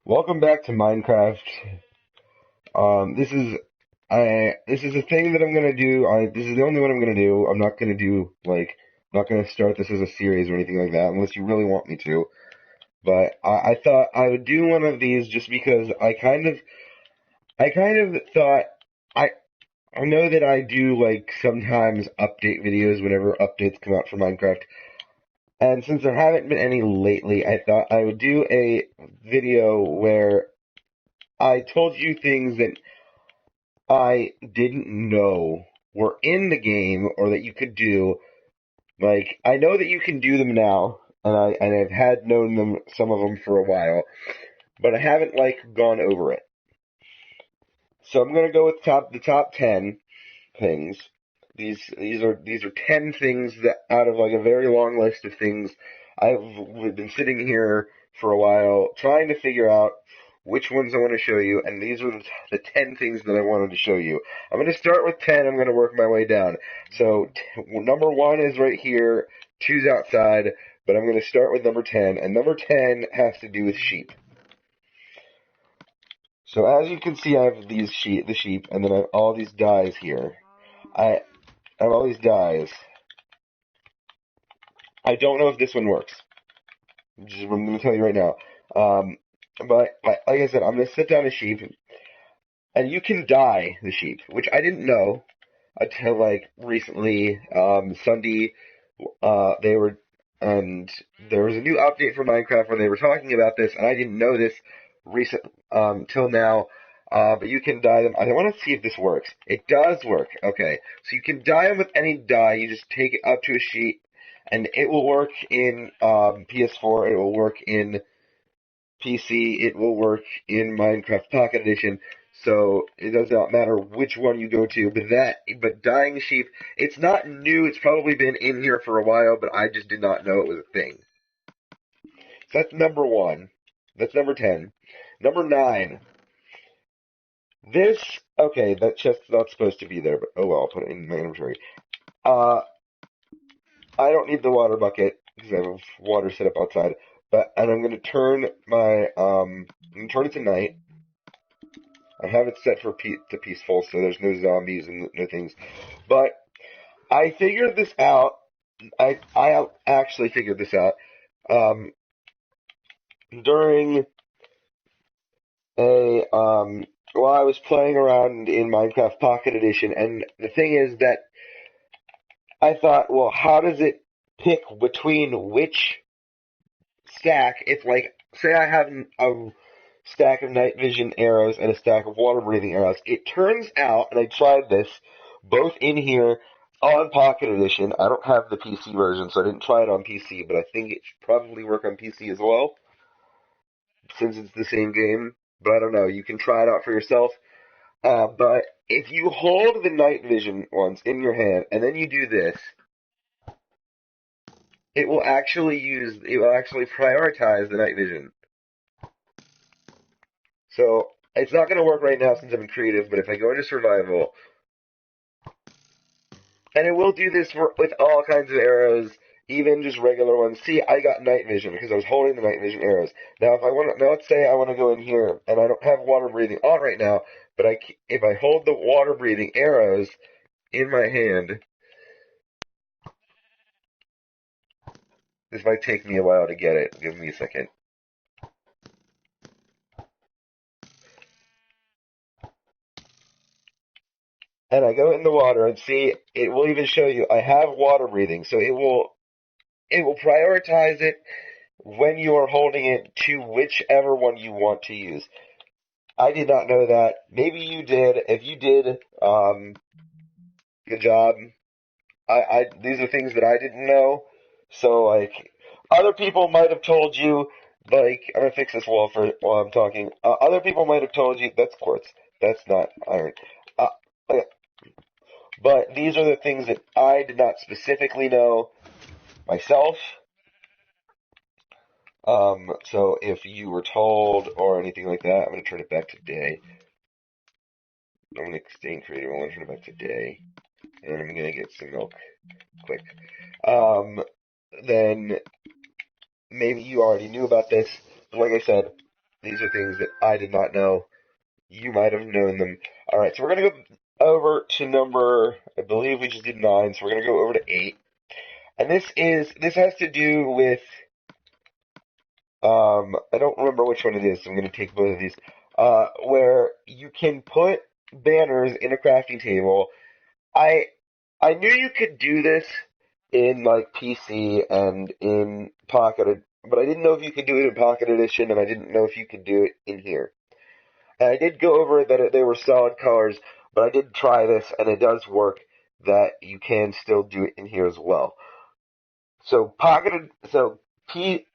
Welcome back to Minecraft. This is a thing that I'm gonna do. This is the only one I'm gonna do. I'm not gonna do I'm not gonna start this as a series or anything like that unless you really want me to. But I thought I would do one of these just because I kind of thought I I know that I do sometimes update videos whenever updates come out for Minecraft. And since there haven't been any lately, I thought I would do a video where I told you things that I didn't know were in the game or that you could do. Like, I know that you can do them now, and I've had known some of them for a while, but I haven't gone over it. So I'm gonna go with the top 10 things. These are 10 things that out of a very long list of things I've been sitting here for a while trying to figure out which ones I want to show you, and these are the 10 things that I wanted to show you. I'm going to start with 10. I'm going to work my way down. So number 1 is right here. 2's outside, but I'm going to start with number 10, and number 10 has to do with sheep. So as you can see, I have the sheep, and then I have all these dyes here. I have all these dyes. I don't know if this one works. I'm going to tell you right now. But like I said, I'm going to set down a sheep, and you can dye the sheep, which I didn't know until recently. Sunday, they were, and there was a new update for Minecraft where they were talking about this, and I didn't know this till now. But you can dye them. I want to see if this works. It does work. Okay, so you can dye them with any dye. You just take it up to a sheet, and it will work in PS4. It will work in PC. It will work in Minecraft Pocket Edition. So it does not matter which one you go to. But dyeing sheep, it's not new. It's probably been in here for a while, but I just did not know it was a thing. So that's number 1. That's number 10. Number 9. Okay, that chest's not supposed to be there, but oh well, I'll put it in my inventory. Uh, I don't need the water bucket because I have water set up outside. And I'm gonna turn I'm gonna turn it to night. I have it set to peaceful, so there's no zombies and no things. But I figured this out. I actually figured this out during while I was playing around in Minecraft Pocket Edition, and the thing is that I thought, well, how does it pick between which stack? If say I have a stack of night vision arrows and a stack of water breathing arrows. It turns out, and I tried this both in here on Pocket Edition. I don't have the PC version, so I didn't try it on PC, but I think it should probably work on PC as well, since it's the same game. But I don't know. You can try it out for yourself. But if you hold the night vision ones in your hand, and then you do this, it will actually prioritize the night vision. So it's not going to work right now since I'm in creative, but if I go into survival, and it will do this with all kinds of arrows, even just regular ones. See, I got night vision because I was holding the night vision arrows. Now, let's say I want to go in here, and I don't have water breathing on right now, but if I hold the water breathing arrows in my hand, this might take me a while to get it. Give me a second. And I go in the water and see, it will even show you I have water breathing, so it will prioritize it when you are holding it to whichever one you want to use. I did not know that. Maybe you did. If you did, good job. These are things that I didn't know. So other people might have told you, I'm gonna fix this wall while I'm talking. Other people might have told you that's quartz. That's not iron. Okay. But these are the things that I did not specifically know myself. So if you were told or anything like that, I'm going to turn it back to day. I'm going to stay in creative. I'm going to turn it back to day. And I'm going to get some milk quick. Then maybe you already knew about this. But like I said, these are things that I did not know. You might have known them. All right, so we're gonna go over to number. I believe we just did 9, so we're gonna go over to 8. And this has to do with I don't remember which one it is, so I'm gonna take both of these. Where you can put banners in a crafting table. I I knew you could do this in like PC and in Pocket, but I didn't know if you could do it in Pocket Edition, and I didn't know if you could do it in here. And I did go over that they were solid colors, but I did try this, and it does work that you can still do it in here as well. So PC,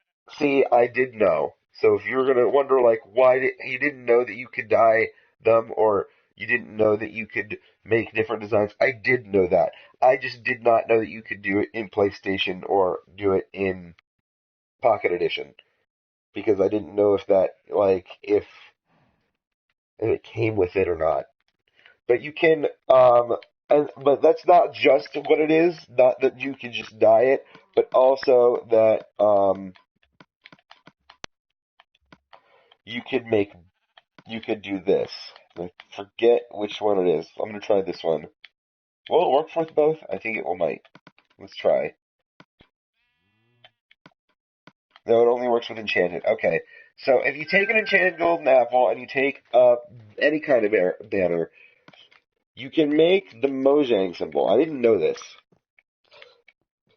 I did know. So if you're gonna wonder like why you didn't know that you could dye them, or you didn't know that you could make different designs, I did know that. I just did not know that you could do it in PlayStation or do it in Pocket Edition, because I didn't know if that like if it came with it or not. But you can but that's not just what it is, not that you can just dye it, but also that you could make you could do this. I forget which one it is. I'm gonna try this one. Will it work with both? I think it will might. Let's try. No, it only works with enchanted. Okay. So if you take an enchanted golden apple and you take any kind of banner, you can make the Mojang symbol. I didn't know this.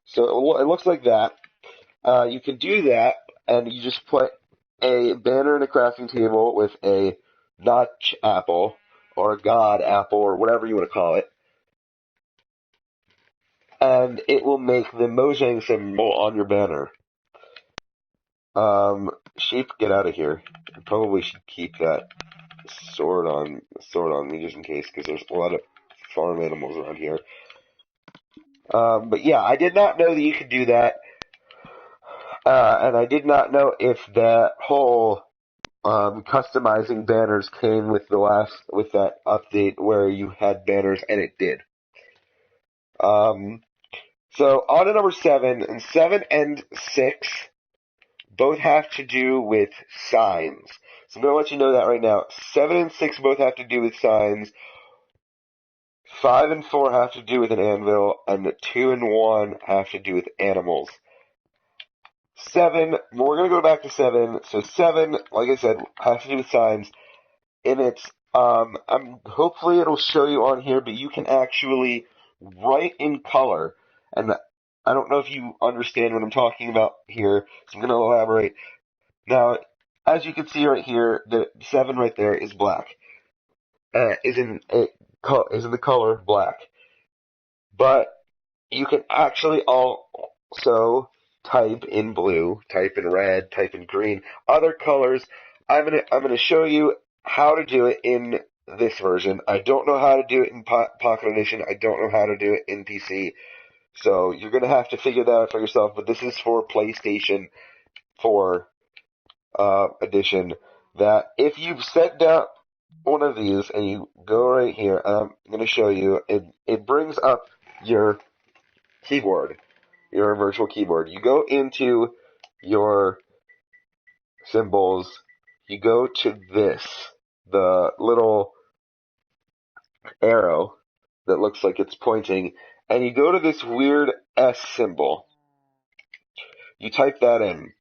So it looks like that. You can do that, and you just put a banner in a crafting table with a notch apple, or a god apple, or whatever you want to call it, and it will make the Mojang symbol on your banner. Sheep, get out of here. I probably should keep that sword on me just in case, because there's a lot of farm animals around here. But yeah, I did not know that you could do that, and I did not know if that whole customizing banners came with with that update where you had banners, and it did. So on to number 7, and 7 and 6 both have to do with signs. So I'm going to let you know that right now. 7 and 6 both have to do with signs. 5 and 4 have to do with an anvil, and 2 and 1 have to do with animals. 7, we're going to go back to 7. So 7, like I said, has to do with signs. And it's, hopefully it'll show you on here, but you can actually write in color. And I don't know if you understand what I'm talking about here, so I'm going to elaborate. Now, as you can see right here, the 7 right there is black. Is in the color black. But you can actually also type in blue, type in red, type in green, other colors. I'm gonna show you how to do it in this version. I don't know how to do it in Pocket Edition. I don't know how to do it in PC. So you're gonna have to figure that out for yourself. But this is for PlayStation 4 edition. That if you've set down one of these and you go right here, I'm gonna show you. It brings up your keyboard, your virtual keyboard. You go into your symbols, you go to this, the little arrow that looks like it's pointing, and you go to this weird S symbol. You type that in.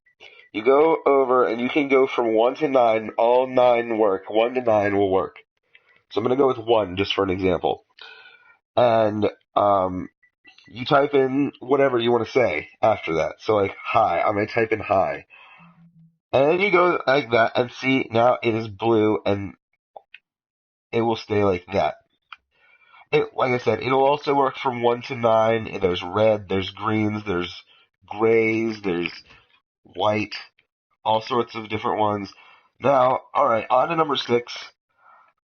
You go over and you can go from 1 to 9. All 9 work. 1 to 9 will work. So I'm going to go with 1 just for an example. And you type in whatever you want to say after that. So like hi, I'm going to type in hi. And then you go like that and see now it is blue and it will stay like that. Like I said, it'll also work from 1 to 9. There's red, there's greens, there's grays, there's white, all sorts of different ones. Now, alright, on to number 6.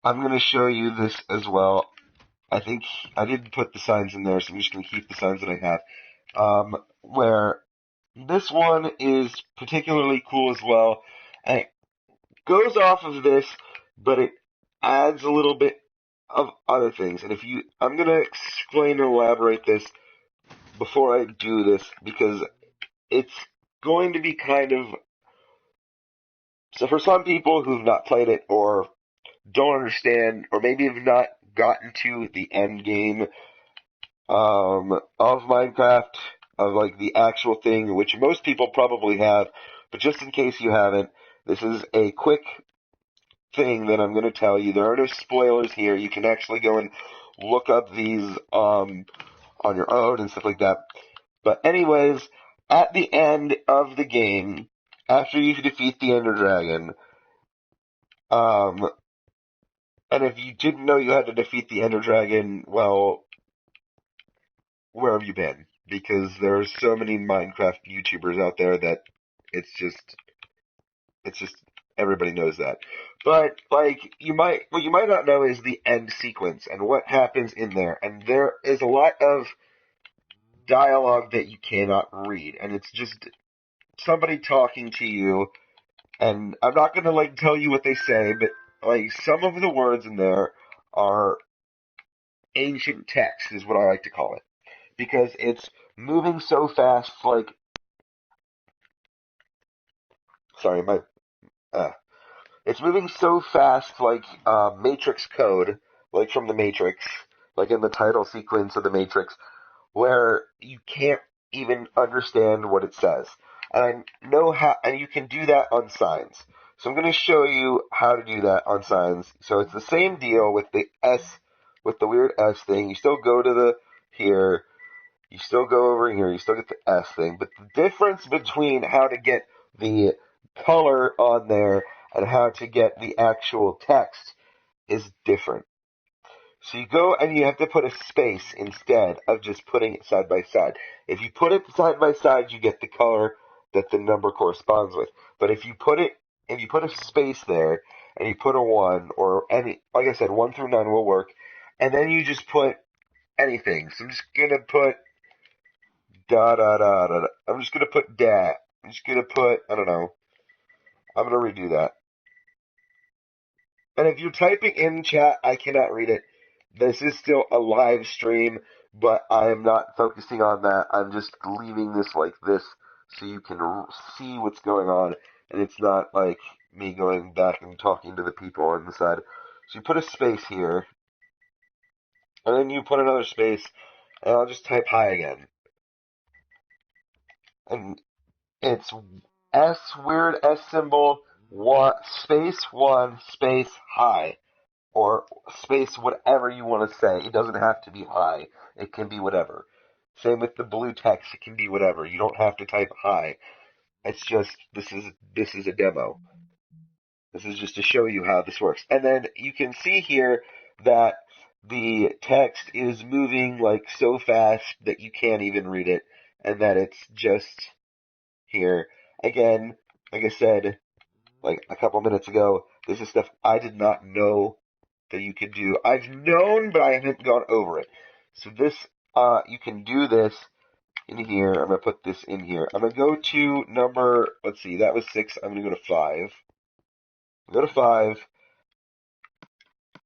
I'm going to show you this as well. I think I didn't put the signs in there, so I'm just going to keep the signs that I have. Where this one is particularly cool as well. And it goes off of this, but it adds a little bit of other things. And I'm going to explain and elaborate this before I do this, because it's going to be kind of So for some people who've not played it or don't understand, or maybe have not gotten to the end game of Minecraft, of like the actual thing, which most people probably have, but just in case you haven't, this is a quick thing that I'm going to tell you. There are no spoilers here. You can actually go and look up these on your own and stuff like that. But anyways, at the end of the game, after you defeat the Ender Dragon, um, and if you didn't know you had to defeat the Ender Dragon, well, where have you been? Because there are so many Minecraft YouTubers out there that it's just, it's just, everybody knows that. But, like, what you might not know is the end sequence and what happens in there. And there is a lot of dialogue that you cannot read. And it's just somebody talking to you. And I'm not gonna, like, tell you what they say, but, like, some of the words in there are ancient text, is what I like to call it. Because it's moving so fast, like, sorry, uh, it's moving so fast, like, Matrix code, like from the Matrix, like in the title sequence of the Matrix, where you can't even understand what it says. And I know how, and you can do that on signs. So I'm going to show you how to do that on signs. So it's the same deal with the S, with the weird S thing. You still go to the here, you still go over here, you still get the S thing, but the difference between how to get the color on there and how to get the actual text is different. So you go and you have to put a space instead of just putting it side by side. If you put it side by side, you get the color that the number corresponds with. But if you put a space there and you put a 1 or any, like I said, 1 through 9 will work. And then you just put anything. So I'm just going to put da da da da. I'm just gonna put dat. I'm just gonna put, I don't know. I'm gonna redo that. And if you're typing in chat, I cannot read it. This is still a live stream, but I am not focusing on that. I'm just leaving this like this so you can see what's going on, and it's not like me going back and talking to the people on the side. So you put a space here, and then you put another space, and I'll just type hi again. And it's weird S symbol, space 1, space high, or space whatever you want to say. It doesn't have to be high. It can be whatever. Same with the blue text. It can be whatever. You don't have to type high. It's just, this is a demo. This is just to show you how this works. And then you can see here that the text is moving like so fast that you can't even read it, and that it's just here. Again, like I said, like a couple minutes ago, this is stuff I did not know that you could do. I've known, but I haven't gone over it. So this, you can do this in here. I'm gonna put this in here. I'm gonna go to number, let's see, that was 6. I'm gonna go to 5. Go to 5.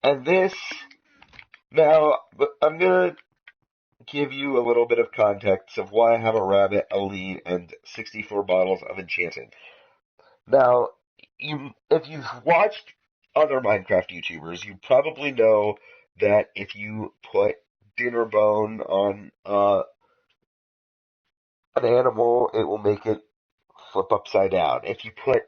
And this, now, I'm gonna give you a little bit of context of why I have a rabbit, a lead, and 64 bottles of enchanting. Now, if you've watched other Minecraft YouTubers, you probably know that if you put dinner bone on an animal, it will make it flip upside down. If you put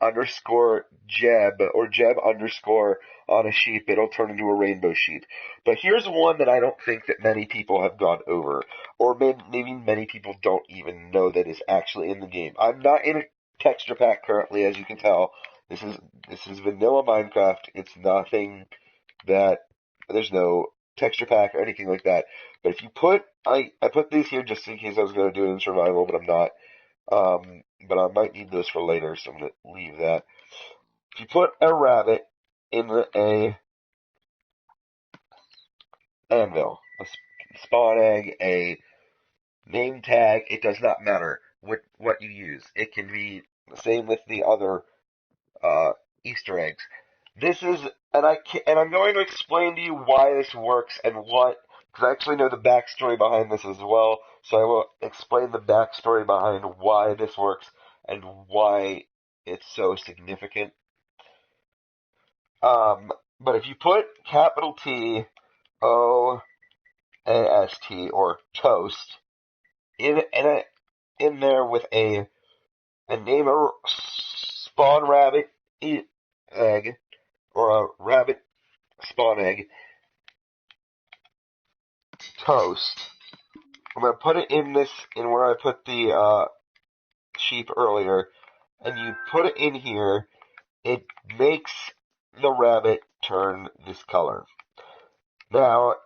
underscore Jeb or Jeb underscore on a sheep, it'll turn into a rainbow sheep. But here's one that I don't think that many people have gone over, or maybe many people don't even know that is actually in the game. I'm not in a texture pack currently, as you can tell. This is vanilla Minecraft. It's nothing that there's no texture pack or anything like that. But if you put, I put these here just in case I was going to do it in survival, but I'm not. But I might need those for later, so I'm going to leave that. If you put a rabbit in a anvil, a spawn egg, a name tag, it does not matter what you use. It can be the same with the other Easter eggs. This is, and I'm going to explain to you why this works and what, because I actually know the backstory behind this as well. So I will explain the backstory behind why this works and why it's so significant. But if you put capital T O A S T or toast in there with a name a spawn rabbit egg or a rabbit spawn egg toast. I'm gonna put it in where I put the sheep earlier, and you put it in here. It makes the rabbit turn this color. Now,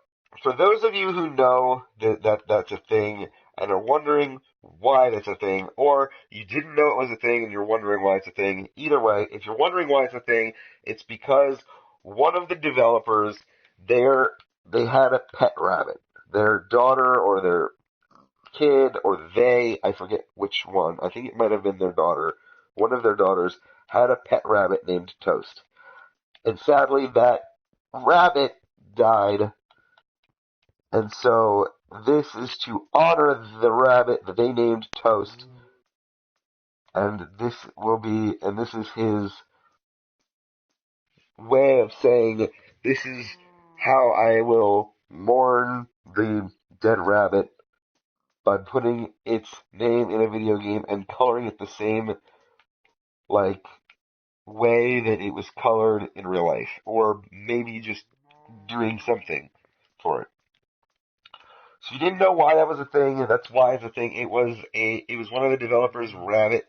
for those of you who know that that's a thing and are wondering why that's a thing, or you didn't know it was a thing and you're wondering why it's a thing, either way, if you're wondering why it's a thing, it's because one of the developers, they had a pet rabbit. Their daughter or their kid or I forget which one, I think it might have been their daughter, one of their daughters had a pet rabbit named Toast. And sadly, that rabbit died. And so this is to honor the rabbit that they named Toast. And this is his way of saying, this is how I will mourn the dead rabbit by putting its name in a video game and coloring it the same, like, way that it was colored in real life. Or maybe just doing something for it. So you didn't know why that was a thing, and that's why it's a thing. It was one of the developers' rabbit,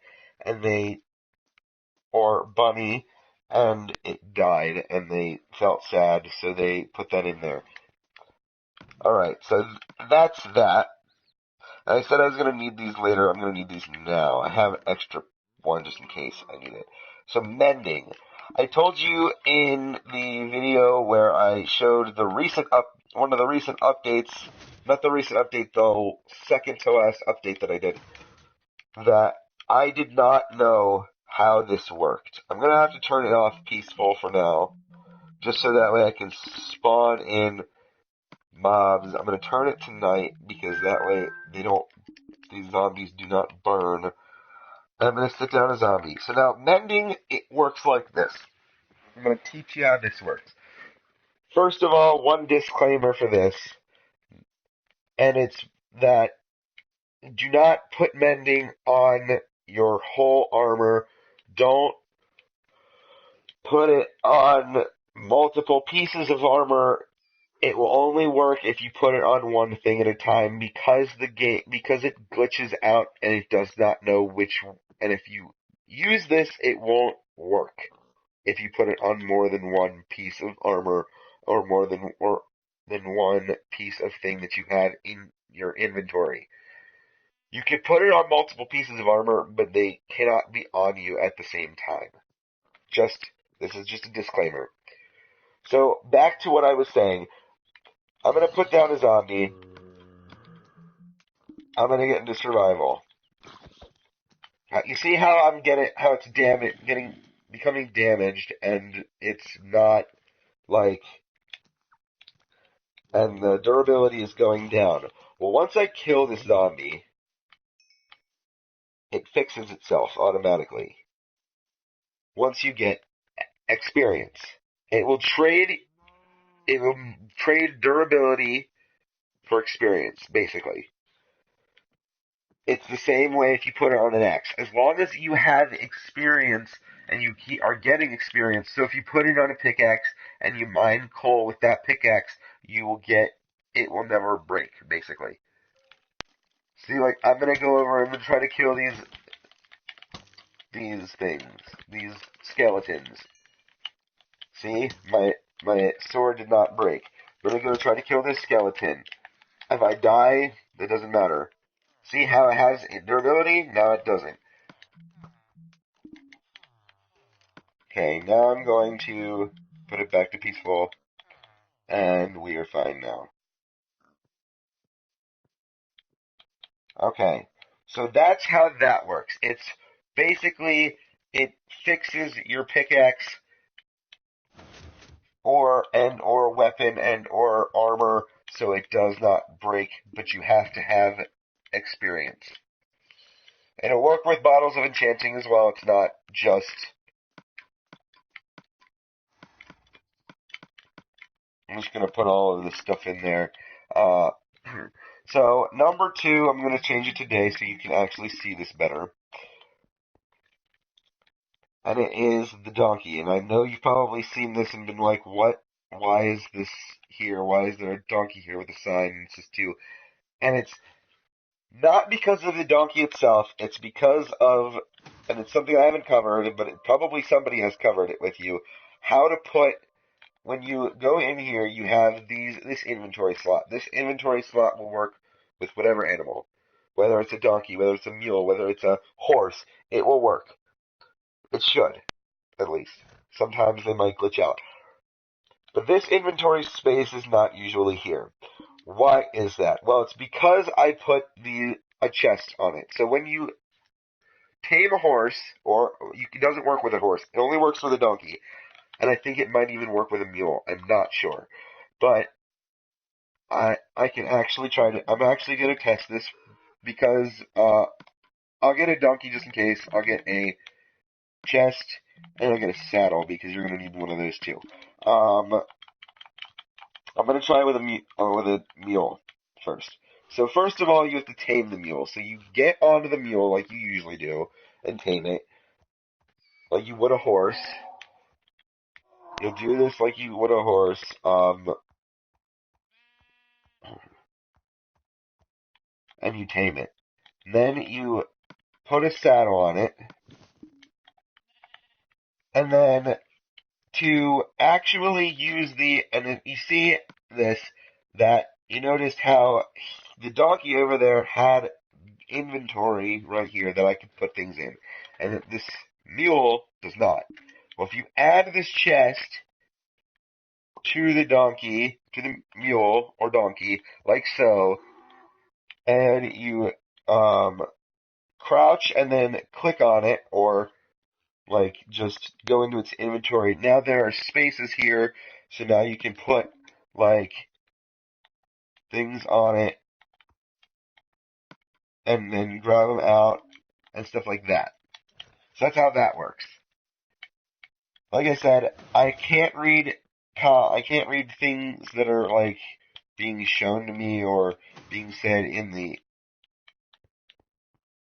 or bunny, and it died, and they felt sad, so they put that in there. Alright, so that's that. I said I was going to need these later. I'm going to need these now. I have an extra one just in case I need it. So mending. I told you in the video where I showed one of the recent updates, not the recent update though, second to last update that I did, that I did not know how this worked. I'm going to have to turn it off peaceful for now, just so that way I can spawn in mobs. I'm going to turn it to night because that way these zombies do not burn. And I'm going to sit down a zombie. So now mending, it works like this. I'm going to teach you how this works. First of all, one disclaimer for this, and it's that do not put mending on your whole armor. Don't put it on multiple pieces of armor. It will only work if you put it on one thing at a time because it glitches out and it does not know which, and if you use this, it won't work if you put it on more than one piece of armor or more than one piece of thing that you had in your inventory. You can put it on multiple pieces of armor, but they cannot be on you at the same time. This is just a disclaimer. So, back to what I was saying. I'm going to put down a zombie. I'm going to get into survival. You see how it's becoming damaged, and it's not like, and the durability is going down. Well, once I kill this zombie, it fixes itself automatically. Once you get experience, it will trade durability for experience, basically. It's the same way if you put it on an axe. As long as you have experience and you are getting experience, so if you put it on a pickaxe and you mine coal with that pickaxe, it will never break, basically. See, like, I'm gonna go over and try to kill these skeletons. See, my sword did not break. I'm gonna go try to kill this skeleton. If I die, that doesn't matter. See how it has durability? Now it doesn't. Okay, now I'm going to put it back to peaceful, and we are fine now. Okay, so that's how that works. It's basically, it fixes your pickaxe or weapon and or armor so it does not break, but you have to have experience. And it'll work with bottles of enchanting as well. It's not just... I'm just going to put all of this stuff in there. So, number 2, I'm going to change it today so you can actually see this better. And it is the donkey. And I know you've probably seen this and been like, what? Why is this here? Why is there a donkey here with a sign? And it's just 2. And it's not because of the donkey itself. It's because of, and it's something I haven't covered, but probably somebody has covered it with you, how to put, when you go in here, you have this inventory slot. This inventory slot will work with whatever animal. Whether it's a donkey, whether it's a mule, whether it's a horse, it will work. It should, at least. Sometimes they might glitch out. But this inventory space is not usually here. Why is that? Well, it's because I put a chest on it. So when you tame a horse, it doesn't work with a horse. It only works with a donkey. And I think it might even work with a mule. I'm not sure. But I can actually try to, I'm actually going to test this because I'll get a donkey just in case. I'll get a chest and I'll get a saddle because you're going to need one of those too. I'm going to try with a mule first. So first of all, you have to tame the mule. So you get onto the mule like you usually do and tame it like you would a horse. You'll do this like you would a horse. And you tame it. Then you put a saddle on it. And then to actually use and you see this, that you noticed how the donkey over there had inventory right here that I could put things in. And this mule does not. Well, if you add this chest to the mule or donkey, like so, and you crouch and then click on it, or like just go into its inventory. Now there are spaces here, so now you can put like things on it and then grab them out and stuff like that. So that's how that works. Like I said, I can't read things that are like being shown to me or being said in the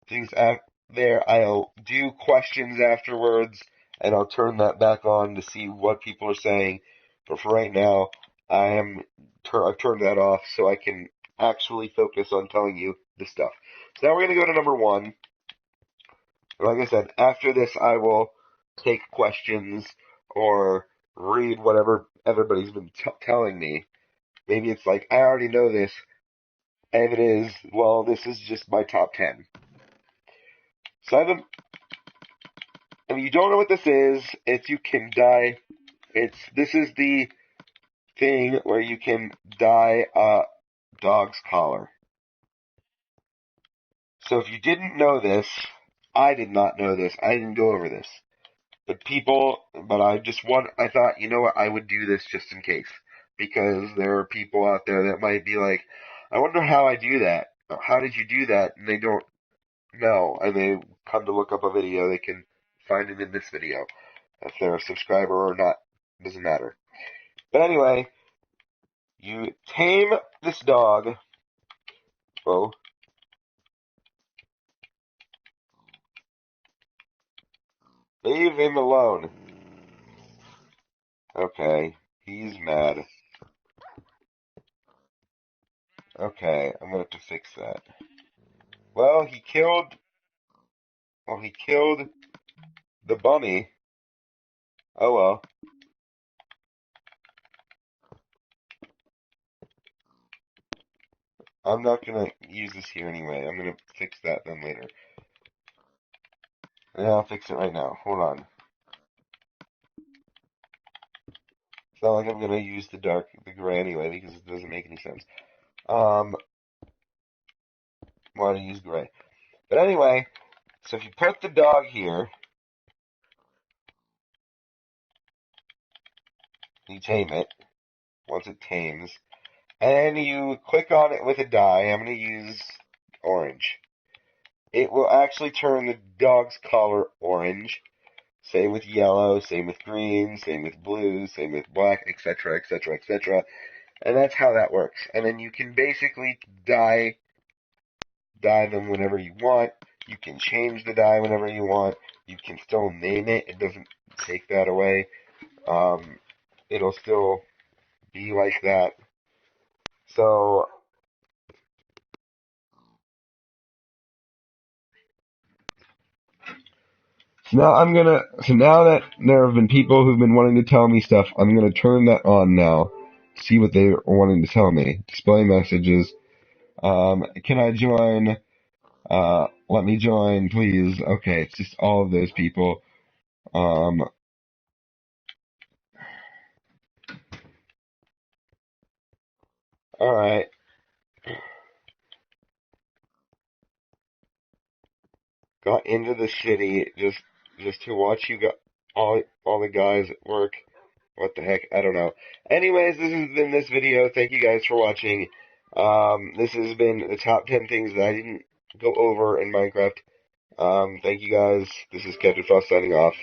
things out there. I'll do questions afterwards and I'll turn that back on to see what people are saying. But for right now, I've turned that off so I can actually focus on telling you this stuff. So now we're going to go to number 1. Like I said, after this I will take questions or read whatever everybody's been telling me. Maybe it's like, I already know this. And if it is, well, this is just my top 10. So if you don't know what this is, you can dye. This is the thing where you can dye a dog's collar. So if you didn't know this, I did not know this. I didn't go over this. But I thought, you know what, I would do this just in case. Because there are people out there that might be like, I wonder how I do that. How did you do that? And they don't know. And they come to look up a video, they can find it in this video. If they're a subscriber or not, doesn't matter. But anyway, you tame this dog. Oh. Leave him alone. Okay, he's mad. Okay, I'm gonna have to fix that. Well, he killed the bunny. Oh well. I'm not gonna use this here anyway. I'm gonna fix that then later. Yeah, I'll fix it right now. Hold on. It's not like I'm gonna use the gray anyway, because it doesn't make any sense. Want to use gray. But anyway, so if you put the dog here, you tame it, once it tames, and you click on it with a dye. I'm going to use orange. it will actually turn the dog's color orange. Same with yellow, same with green, same with blue, same with black, etc., etc., etc. And that's how that works. And then you can basically dye them whenever you want. You can change the dye whenever you want. You can still name it. It doesn't take that away. Um, it'll still be like that. So so now that there have been people who've been wanting to tell me stuff, I'm gonna turn that on now. See what they are wanting to tell me. Display messages. Can I join? Let me join, please. Okay, it's just all of those people. Um, alright. Got into the city just to watch you got all the guys at work. What the heck? I don't know. Anyways, this has been this video. Thank you guys for watching. This has been the top 10 things that I didn't go over in Minecraft. Thank you guys. This is Captain Frost signing off.